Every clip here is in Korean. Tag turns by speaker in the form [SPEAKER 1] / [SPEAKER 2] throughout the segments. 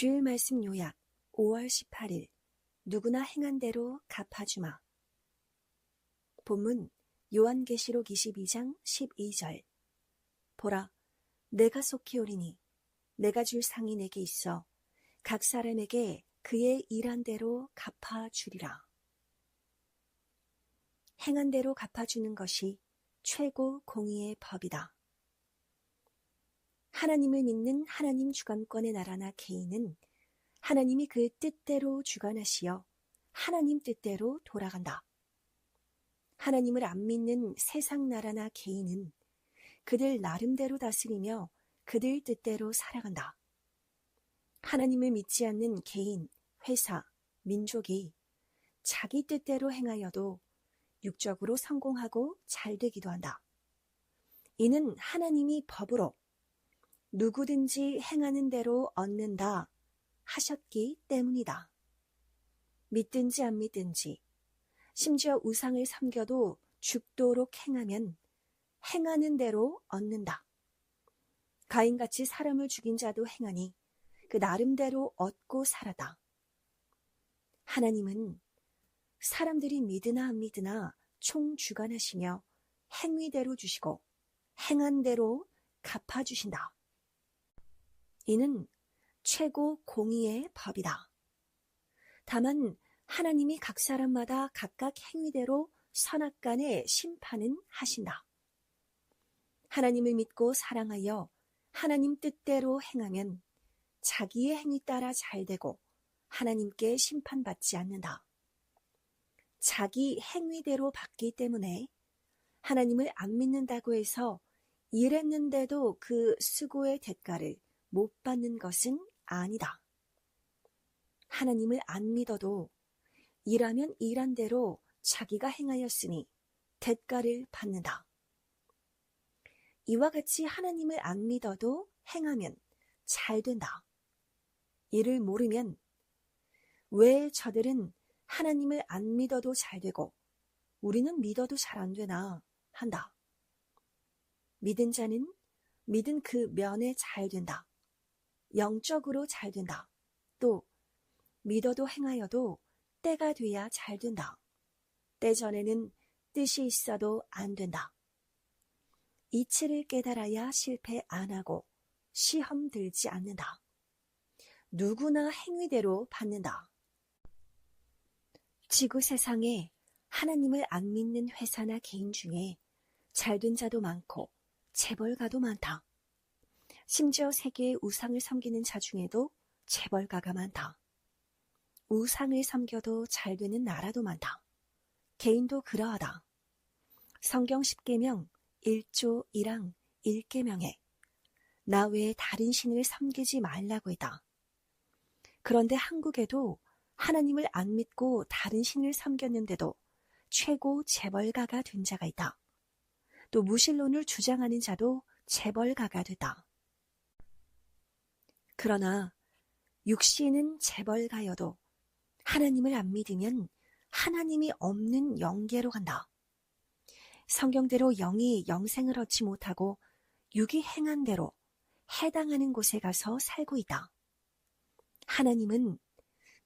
[SPEAKER 1] 주일 말씀 요약 5월 18일 누구나 행한 대로 갚아주마. 본문 요한계시록 22장 12절. 보라, 내가 속히 오리니 내가 줄 상이 내게 있어 각 사람에게 그의 일한 대로 갚아주리라. 행한 대로 갚아주는 것이 최고 공의의 법이다. 하나님을 믿는 하나님 주관권의 나라나 개인은 하나님이 그 뜻대로 주관하시어 하나님 뜻대로 돌아간다. 하나님을 안 믿는 세상 나라나 개인은 그들 나름대로 다스리며 그들 뜻대로 살아간다. 하나님을 믿지 않는 개인, 회사, 민족이 자기 뜻대로 행하여도 육적으로 성공하고 잘 되기도 한다. 이는 하나님이 법으로 누구든지 행하는 대로 얻는다 하셨기 때문이다. 믿든지 안 믿든지, 심지어 우상을 섬겨도 죽도록 행하면 행하는 대로 얻는다. 가인같이 사람을 죽인 자도 행하니 그 나름대로 얻고 살아다. 하나님은 사람들이 믿으나 안 믿으나 총주관하시며 행위대로 주시고 행한 대로 갚아주신다. 이는 최고 공의의 법이다. 다만 하나님이 각 사람마다 각각 행위대로 선악간의 심판은 하신다. 하나님을 믿고 사랑하여 하나님 뜻대로 행하면 자기의 행위 따라 잘되고 하나님께 심판받지 않는다. 자기 행위대로 받기 때문에 하나님을 안 믿는다고 해서 일했는데도 그 수고의 대가를 못 받는 것은 아니다. 하나님을 안 믿어도 일하면 일한 대로 자기가 행하였으니 대가를 받는다. 이와 같이 하나님을 안 믿어도 행하면 잘 된다. 이를 모르면 왜 저들은 하나님을 안 믿어도 잘 되고 우리는 믿어도 잘 안 되나 한다. 믿은 자는 믿은 그 면에 잘 된다. 영적으로 잘 된다. 또 믿어도 행하여도 때가 돼야 잘 된다. 때 전에는 뜻이 있어도 안 된다. 이치를 깨달아야 실패 안 하고 시험 들지 않는다. 누구나 행위대로 받는다. 지구 세상에 하나님을 안 믿는 회사나 개인 중에 잘된 자도 많고 재벌가도 많다. 심지어 세계의 우상을 섬기는 자 중에도 재벌가가 많다. 우상을 섬겨도 잘 되는 나라도 많다. 개인도 그러하다. 성경 10계명 1조 1항 1계명에 나 외에 다른 신을 섬기지 말라고 했다. 그런데 한국에도 하나님을 안 믿고 다른 신을 섬겼는데도 최고 재벌가가 된 자가 있다. 또 무신론을 주장하는 자도 재벌가가 됐다. 그러나 육신은 재벌가여도 하나님을 안 믿으면 하나님이 없는 영계로 간다. 성경대로 영이 영생을 얻지 못하고 육이 행한 대로 해당하는 곳에 가서 살고 있다. 하나님은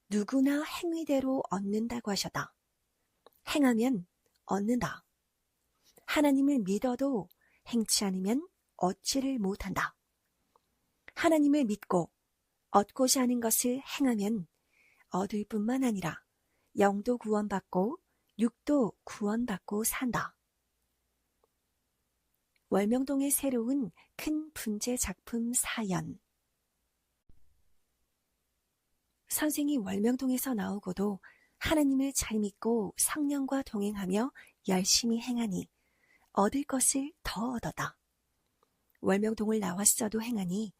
[SPEAKER 1] 누구나 행위대로 얻는다고 하셨다. 행하면 얻는다. 하나님을 믿어도 행치 않으면 얻지를 못한다. 하나님을 믿고 얻고자 하는 것을 행하면 얻을 뿐만 아니라 영도 구원받고 육도 구원받고 산다. 월명동의 새로운 큰 분재 작품 사연. 선생이 월명동에서 나오고도 하나님을 잘 믿고 성령과 동행하며 열심히 행하니 얻을 것을 더 얻었다. 월명동을 나왔어도 행하니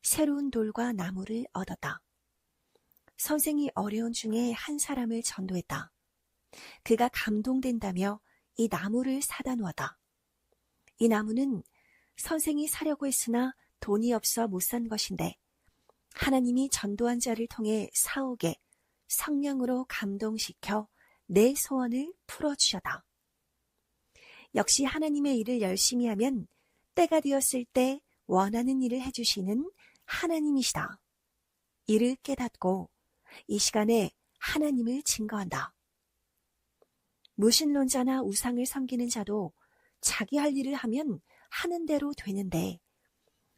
[SPEAKER 1] 새로운 돌과 나무를 얻었다. 선생이 어려운 중에 한 사람을 전도했다. 그가 감동된다며 이 나무를 사다 놓았다. 이 나무는 선생이 사려고 했으나 돈이 없어 못 산 것인데 하나님이 전도한 자를 통해 사오게 성령으로 감동시켜 내 소원을 풀어주셨다. 역시 하나님의 일을 열심히 하면 때가 되었을 때 원하는 일을 해주시는 하나님이시다. 이를 깨닫고 이 시간에 하나님을 증거한다. 무신론자나 우상을 섬기는 자도 자기 할 일을 하면 하는 대로 되는데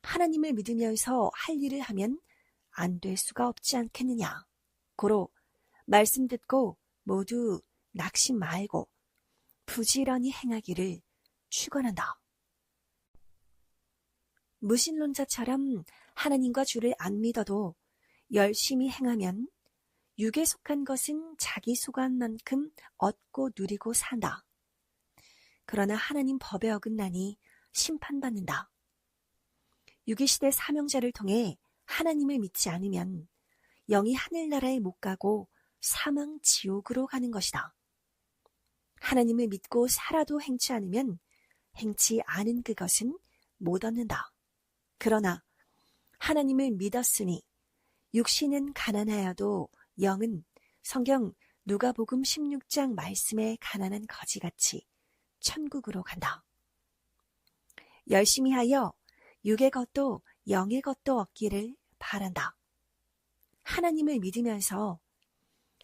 [SPEAKER 1] 하나님을 믿으면서 할 일을 하면 안 될 수가 없지 않겠느냐. 고로 말씀 듣고 모두 낙심 말고 부지런히 행하기를 축원한다. 무신론자처럼 하나님과 주를 안 믿어도 열심히 행하면 육에 속한 것은 자기 소관만큼 얻고 누리고 산다. 그러나 하나님 법에 어긋나니 심판받는다. 유기시대 사명자를 통해 하나님을 믿지 않으면 영이 하늘나라에 못 가고 사망 지옥으로 가는 것이다. 하나님을 믿고 살아도 행치 않으면 행치 않은 그것은 못 얻는다. 그러나 하나님을 믿었으니 육신은 가난하여도 영은 성경 누가복음 16장 말씀에 가난한 거지같이 천국으로 간다. 열심히 하여 육의 것도 영의 것도 얻기를 바란다. 하나님을 믿으면서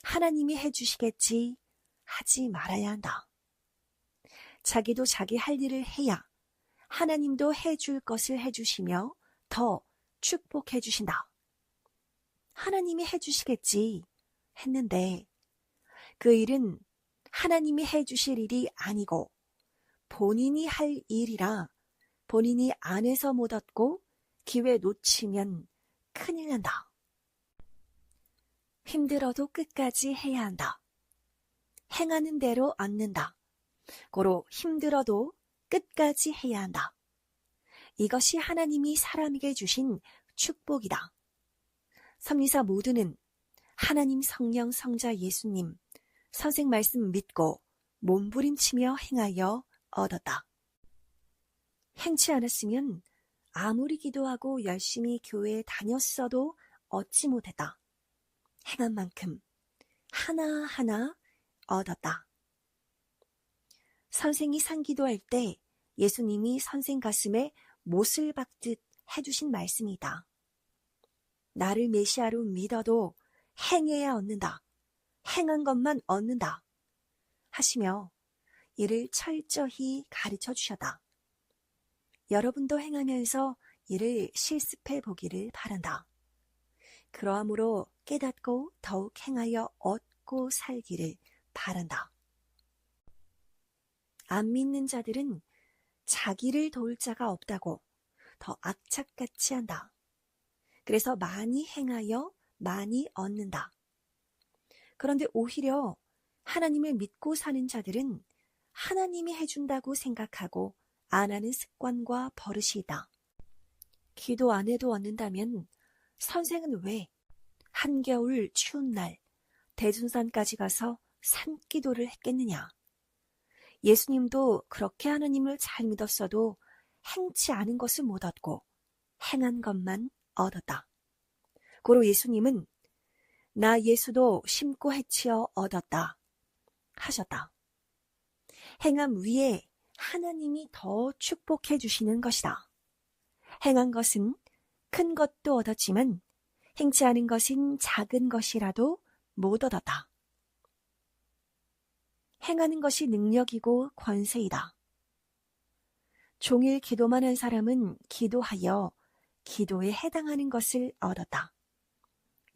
[SPEAKER 1] 하나님이 해주시겠지 하지 말아야 한다. 자기도 자기 할 일을 해야 하나님도 해줄 것을 해주시며 더 축복해 주신다. 하나님이 해주시겠지 했는데 그 일은 하나님이 해주실 일이 아니고 본인이 할 일이라 본인이 안에서 못 얻고 기회 놓치면 큰일 난다. 힘들어도 끝까지 해야 한다. 행하는 대로 얻는다. 고로 힘들어도 끝까지 해야 한다. 이것이 하나님이 사람에게 주신 축복이다. 섭리사 모두는 하나님 성령 성자 예수님 선생 말씀 믿고 몸부림치며 행하여 얻었다. 행치 않았으면 아무리 기도하고 열심히 교회에 다녔어도 얻지 못했다. 행한 만큼 하나하나 얻었다. 선생이 상기도할 때 예수님이 선생 가슴에 못을 박듯 해주신 말씀이다. 나를 메시아로 믿어도 행해야 얻는다. 행한 것만 얻는다. 하시며 이를 철저히 가르쳐 주셨다. 여러분도 행하면서 이를 실습해 보기를 바란다. 그러함으로 깨닫고 더욱 행하여 얻고 살기를 바란다. 안 믿는 자들은 자기를 도울 자가 없다고 더 악착같이 한다. 그래서 많이 행하여 많이 얻는다. 그런데 오히려 하나님을 믿고 사는 자들은 하나님이 해준다고 생각하고 안 하는 습관과 버릇이 있다. 기도 안 해도 얻는다면 선생은 왜 한겨울 추운 날 대둔산까지 가서 산기도를 했겠느냐. 예수님도 그렇게 하나님을 잘 믿었어도 행치 않은 것을 못 얻고 행한 것만 얻었다. 고로 예수님은 나 예수도 심고 해치어 얻었다 하셨다. 행함 위에 하나님이 더 축복해 주시는 것이다. 행한 것은 큰 것도 얻었지만 행치 않은 것은 작은 것이라도 못 얻었다. 행하는 것이 능력이고 권세이다. 종일 기도만 한 사람은 기도하여 기도에 해당하는 것을 얻었다.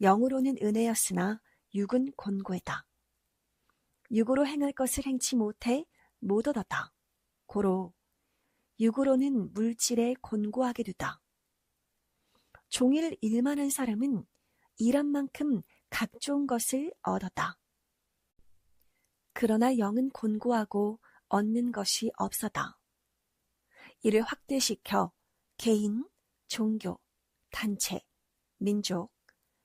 [SPEAKER 1] 영으로는 은혜였으나 육은 곤고했다. 육으로 행할 것을 행치 못해 못 얻었다. 고로 육으로는 물질에 곤고하게 됐다. 종일 일만 한 사람은 일한 만큼 각종 것을 얻었다. 그러나 영은 곤고하고 얻는 것이 없었다. 이를 확대시켜 개인, 종교, 단체, 민족,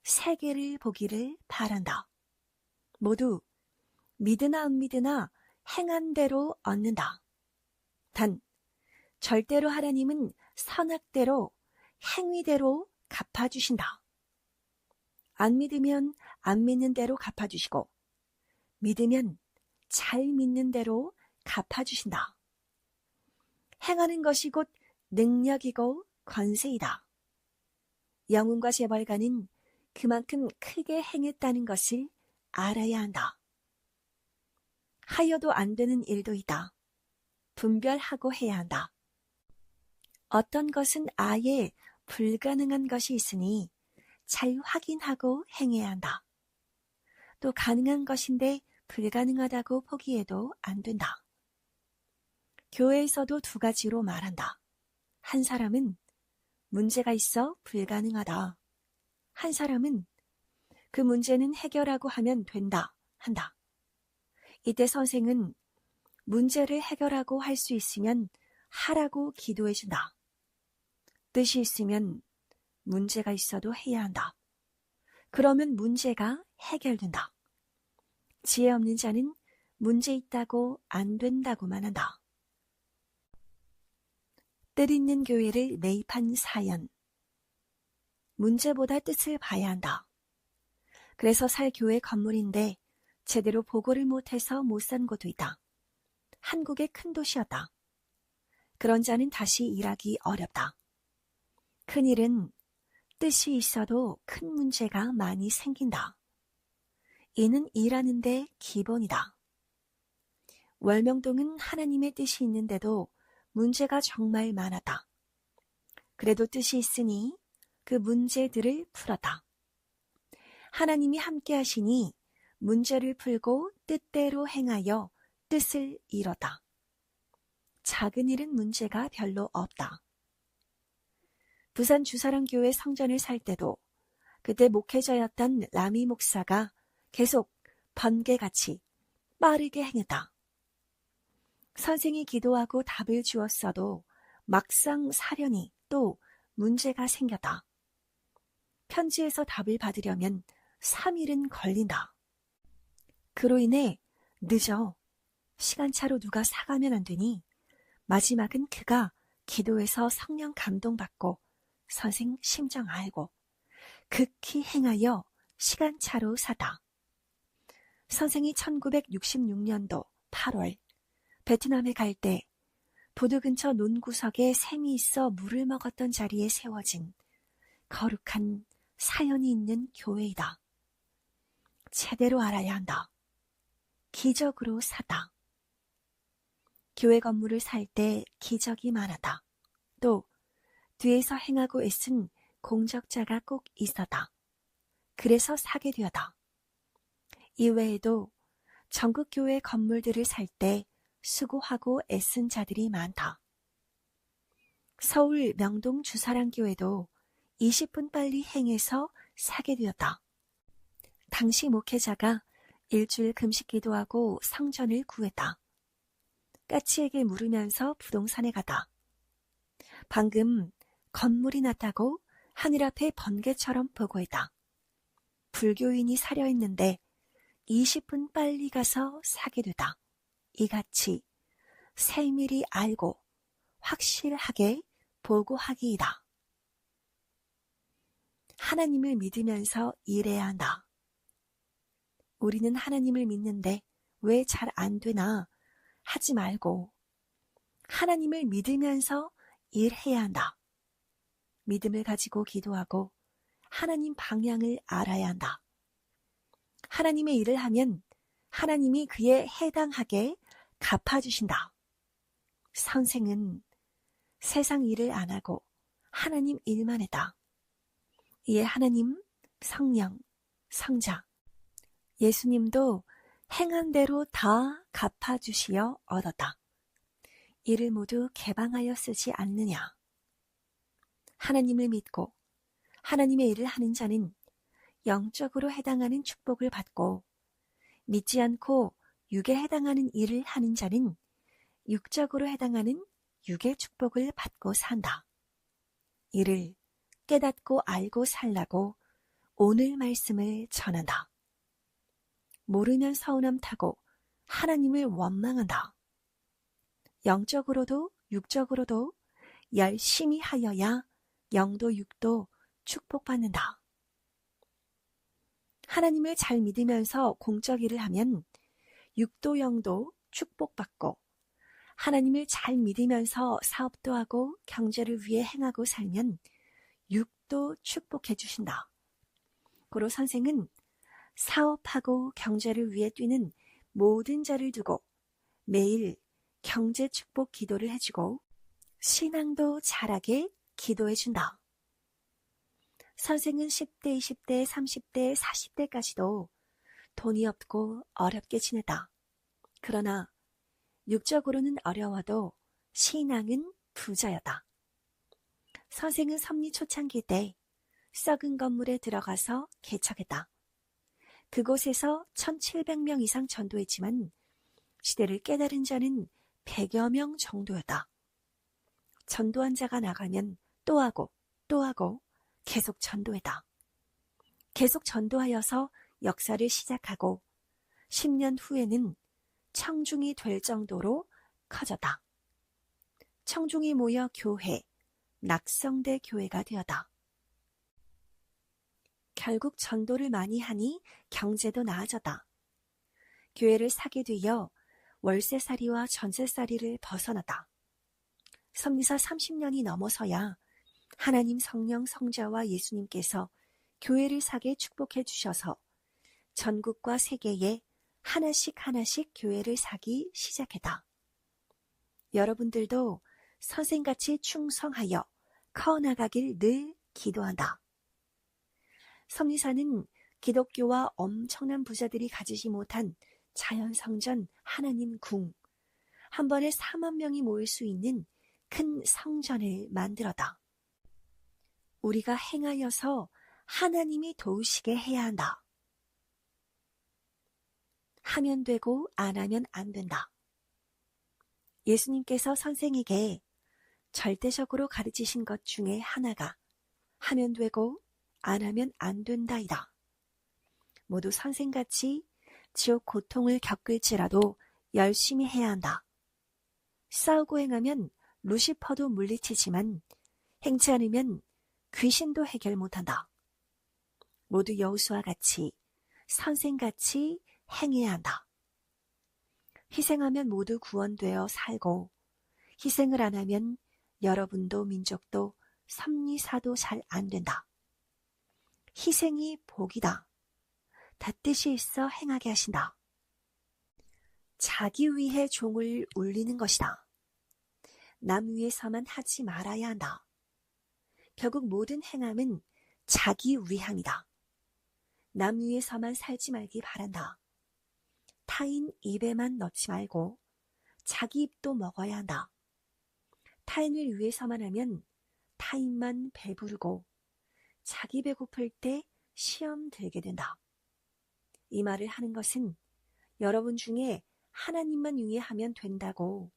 [SPEAKER 1] 세계를 보기를 바란다. 모두 믿으나 안 믿으나 행한 대로 얻는다. 단 절대로 하나님은 선악대로 행위대로 갚아주신다. 안 믿으면 안 믿는 대로 갚아주시고 믿으면 잘 믿는 대로 갚아주신다. 행하는 것이 곧 능력이고 권세이다. 영혼과 재벌가는 그만큼 크게 행했다는 것을 알아야 한다. 하여도 안 되는 일도 있다. 분별하고 해야 한다. 어떤 것은 아예 불가능한 것이 있으니 잘 확인하고 행해야 한다. 또 가능한 것인데 불가능하다고 포기해도 안 된다. 교회에서도 두 가지로 말한다. 한 사람은 문제가 있어 불가능하다. 한 사람은 그 문제는 해결하고 하면 된다. 한다. 이때 선생은 문제를 해결하고 할 수 있으면 하라고 기도해 준다. 뜻이 있으면 문제가 있어도 해야 한다. 그러면 문제가 해결된다. 지혜 없는 자는 문제 있다고 안 된다고만 한다. 뜻 있는 교회를 매입한 사연. 문제보다 뜻을 봐야 한다. 그래서 살 교회 건물인데 제대로 보고를 못해서 못 산 곳도 있다. 한국의 큰 도시였다. 그런 자는 다시 일하기 어렵다. 큰일은 뜻이 있어도 큰 문제가 많이 생긴다. 이는 일하는데 기본이다. 월명동은 하나님의 뜻이 있는데도 문제가 정말 많았다. 그래도 뜻이 있으니 그 문제들을 풀었다. 하나님이 함께 하시니 문제를 풀고 뜻대로 행하여 뜻을 이뤘다. 작은 일은 문제가 별로 없다. 부산 주사랑교회 성전을 살 때도 그때 목회자였던 라미 목사가 계속 번개같이 빠르게 행했다. 선생이 기도하고 답을 주었어도 막상 사려니 또 문제가 생겼다. 편지에서 답을 받으려면 3일은 걸린다. 그로 인해 늦어 시간차로 누가 사가면 안 되니 마지막은 그가 기도해서 성령 감동받고 선생 심정 알고 극히 행하여 시간차로 사다. 선생이 1966년도 8월 베트남에 갈 때 보드 근처 논구석에 샘이 있어 물을 먹었던 자리에 세워진 거룩한 사연이 있는 교회이다. 제대로 알아야 한다. 기적으로 사다. 교회 건물을 살 때 기적이 많았다. 또 뒤에서 행하고 애쓴 공적자가 꼭 있었다. 그래서 사게 되었다. 이외에도 전국 교회 건물들을 살 때 수고하고 애쓴 자들이 많다. 서울 명동 주사랑교회도 20분 빨리 행해서 사게 되었다. 당시 목회자가 일주일 금식 기도하고 성전을 구했다. 까치에게 물으면서 부동산에 가다. 방금 건물이 났다고 하늘 앞에 번개처럼 보고했다. 불교인이 사려 했는데 20분 빨리 가서 사게 되다. 이같이 세밀히 알고 확실하게 보고하기이다. 하나님을 믿으면서 일해야 한다. 우리는 하나님을 믿는데 왜 잘 안 되나 하지 말고 하나님을 믿으면서 일해야 한다. 믿음을 가지고 기도하고 하나님 방향을 알아야 한다. 하나님의 일을 하면 하나님이 그에 해당하게 갚아주신다. 선생은 세상 일을 안 하고 하나님 일만 했다. 이에 하나님, 성령, 성자, 예수님도 행한 대로 다 갚아주시어 얻었다. 이를 모두 개방하여 쓰지 않느냐. 하나님을 믿고 하나님의 일을 하는 자는 영적으로 해당하는 축복을 받고 믿지 않고 육에 해당하는 일을 하는 자는 육적으로 해당하는 육의 축복을 받고 산다. 이를 깨닫고 알고 살라고 오늘 말씀을 전한다. 모르면 서운함 타고 하나님을 원망한다. 영적으로도 육적으로도 열심히 하여야 영도 육도 축복받는다. 하나님을 잘 믿으면서 공적 일을 하면 육도 영도 축복받고 하나님을 잘 믿으면서 사업도 하고 경제를 위해 행하고 살면 육도 축복해 주신다. 고로 선생은 사업하고 경제를 위해 뛰는 모든 자를 두고 매일 경제 축복 기도를 해주고 신앙도 잘하게 기도해준다. 선생은 10대, 20대, 30대, 40대까지도 돈이 없고 어렵게 지냈다. 그러나 육적으로는 어려워도 신앙은 부자였다. 선생은 섭리 초창기 때 썩은 건물에 들어가서 개척했다. 그곳에서 1700명 이상 전도했지만 시대를 깨달은 자는 100여 명 정도였다. 전도한 자가 나가면 또 하고 또 하고 계속 전도했다. 계속 전도하여서 역사를 시작하고 10년 후에는 청중이 될 정도로 커졌다. 청중이 모여 교회, 낙성대 교회가 되었다. 결국 전도를 많이 하니 경제도 나아졌다. 교회를 사게 되어 월세살이와 전세살이를 벗어났다. 섭리사 30년이 넘어서야 하나님 성령 성자와 예수님께서 교회를 사게 축복해 주셔서 전국과 세계에 하나씩 하나씩 교회를 사기 시작했다. 여러분들도 선생같이 충성하여 커나가길 늘 기도한다. 섭리사는 기독교와 엄청난 부자들이 가지지 못한 자연성전 하나님 궁, 한 번에 4만 명이 모일 수 있는 큰 성전을 만들었다. 우리가 행하여서 하나님이 도우시게 해야 한다. 하면 되고 안 하면 안 된다. 예수님께서 선생에게 절대적으로 가르치신 것 중에 하나가 하면 되고 안 하면 안 된다이다. 모두 선생같이 지옥 고통을 겪을지라도 열심히 해야 한다. 싸우고 행하면 루시퍼도 물리치지만 행치 않으면 귀신도 해결 못한다. 모두 여호수아와 같이 선생같이 행해야 한다. 희생하면 모두 구원되어 살고 희생을 안 하면 여러분도 민족도 섭리사도 잘 안 된다. 희생이 복이다. 다 뜻이 있어 행하게 하신다. 자기 위해 종을 울리는 것이다. 남 위해서만 하지 말아야 한다. 결국 모든 행함은 자기 위함이다. 남 위해서만 살지 말기 바란다. 타인 입에만 넣지 말고 자기 입도 먹어야 한다. 타인을 위해서만 하면 타인만 배부르고 자기 배고플 때 시험 들게 된다. 이 말을 하는 것은 여러분 중에 하나님만 위해 하면 된다고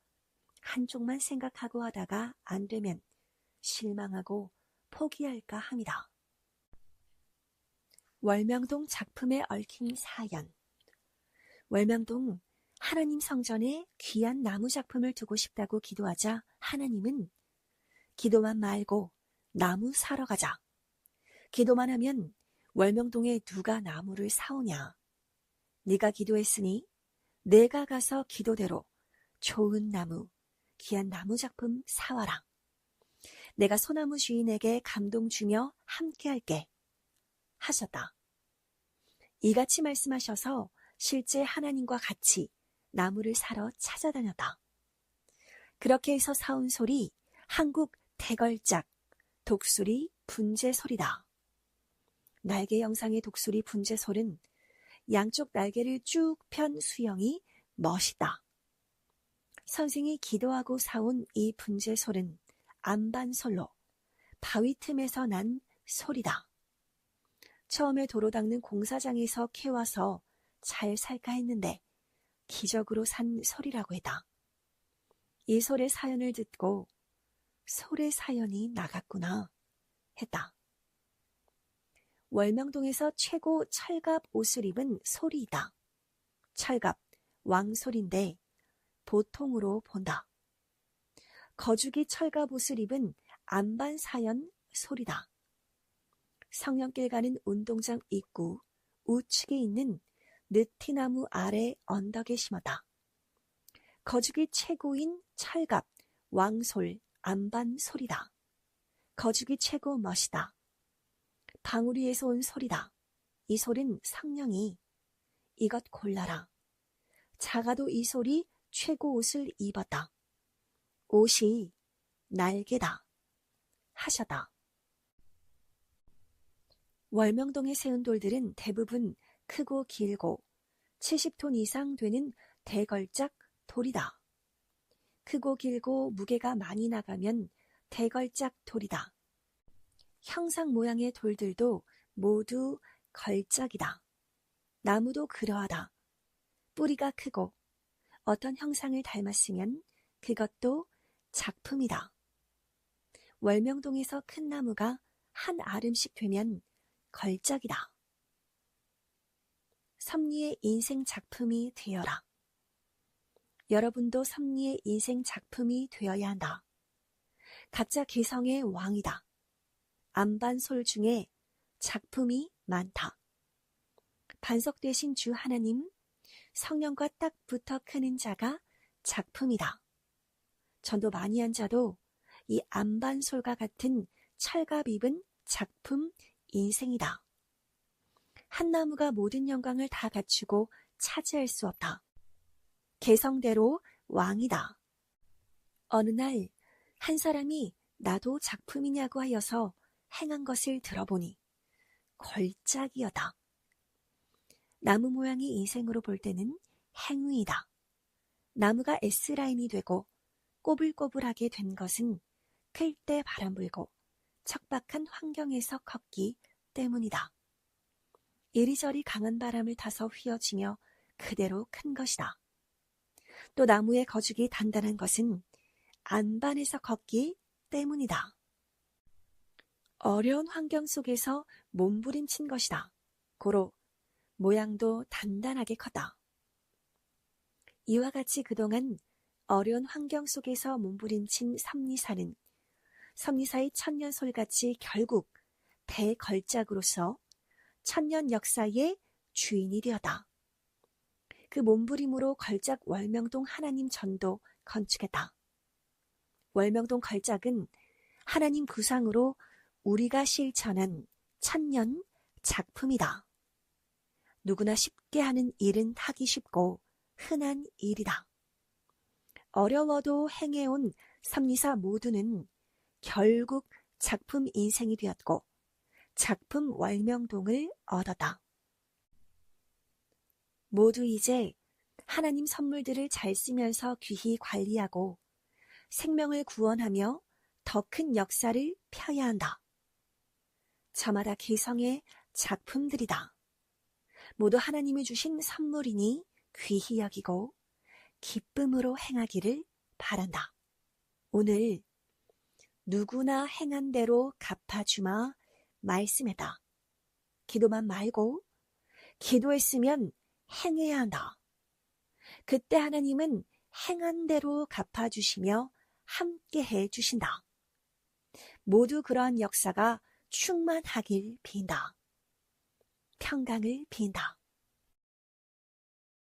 [SPEAKER 1] 한쪽만 생각하고 하다가 안 되면 실망하고 포기할까 합니다. 월명동 작품에 얽힌 사연. 월명동 하나님 성전에 귀한 나무 작품을 두고 싶다고 기도하자 하나님은 기도만 말고 나무 사러 가자. 기도만 하면 월명동에 누가 나무를 사오냐. 네가 기도했으니 내가 가서 기도대로 좋은 나무, 귀한 나무 작품 사와라. 내가 소나무 주인에게 감동 주며 함께할게 하셨다. 이같이 말씀하셔서 실제 하나님과 같이 나무를 사러 찾아다녔다. 그렇게 해서 사온 소리 한국 대걸작 독수리 분재 소리다. 날개 형상의 독수리 분재 소리는 양쪽 날개를 쭉 편 수영이 멋있다. 선생이 기도하고 사온 이 분재 소리는 안반솔로 바위 틈에서 난 소리다. 처음에 도로 닦는 공사장에서 캐와서 잘 살까 했는데 기적으로 산 소리라고 했다. 이 소리의 사연을 듣고 소리의 사연이 나갔구나 했다. 월명동에서 최고 철갑 옷을 입은 소리이다. 철갑, 왕소리인데 보통으로 본다. 거주기 철갑 옷을 입은 안반사연 소리다. 성령길 가는 운동장 입구 우측에 있는 느티나무 아래 언덕에 심었다. 거주기 최고인 철갑, 왕솔, 안반 소리다. 거주기 최고 멋이다. 방울이에서 온 소리다. 이솔은 성령이 이것 골라라. 작아도 이솔이 최고 옷을 입었다. 옷이 날개다. 하셨다. 월명동에 세운 돌들은 대부분 크고 길고 70톤 이상 되는 대걸작 돌이다. 크고 길고 무게가 많이 나가면 대걸작 돌이다. 형상 모양의 돌들도 모두 걸작이다. 나무도 그러하다. 뿌리가 크고 어떤 형상을 닮았으면 그것도 작품이다. 월명동에서 큰 나무가 한 아름씩 되면 걸작이다. 섭리의 인생 작품이 되어라. 여러분도 섭리의 인생 작품이 되어야 한다. 각자 개성의 왕이다. 안반솔 중에 작품이 많다. 반석 되신 주 하나님, 성령과 딱 붙어 크는 자가 작품이다. 전도 많이 한 자도 이 안반솔과 같은 철갑 입은 작품 인생이다. 한 나무가 모든 영광을 다 갖추고 차지할 수 없다. 개성대로 왕이다. 어느 날 한 사람이 나도 작품이냐고 하여서 행한 것을 들어보니 걸작이여다. 나무 모양이 인생으로 볼 때는 행위이다. 나무가 S라인이 되고 꼬불꼬불하게 된 것은 클 때 바람 불고 척박한 환경에서 컸기 때문이다. 이리저리 강한 바람을 타서 휘어지며 그대로 큰 것이다. 또 나무의 거죽이 단단한 것은 안반에서 컸기 때문이다. 어려운 환경 속에서 몸부림친 것이다. 고로 모양도 단단하게 컸다. 이와 같이 그동안 어려운 환경 속에서 몸부림친 섭리사는 섭리사의 천년솔같이 결국 대걸작으로서 천년 역사의 주인이 되었다. 그 몸부림으로 걸작 월명동 하나님 전도 건축했다. 월명동 걸작은 하나님 구상으로 우리가 실천한 천년 작품이다. 누구나 쉽게 하는 일은 하기 쉽고 흔한 일이다. 어려워도 행해온 섭리사 모두는 결국 작품 인생이 되었고 작품 월명동을 얻었다. 모두 이제 하나님 선물들을 잘 쓰면서 귀히 관리하고 생명을 구원하며 더 큰 역사를 펴야 한다. 저마다 개성의 작품들이다. 모두 하나님이 주신 선물이니 귀히 여기고 기쁨으로 행하기를 바란다. 오늘 누구나 행한 대로 갚아주마 말씀했다. 기도만 말고 기도했으면 행해야 한다. 그때 하나님은 행한 대로 갚아주시며 함께 해주신다. 모두 그러한 역사가 충만하길 빈다. 평강을 빈다.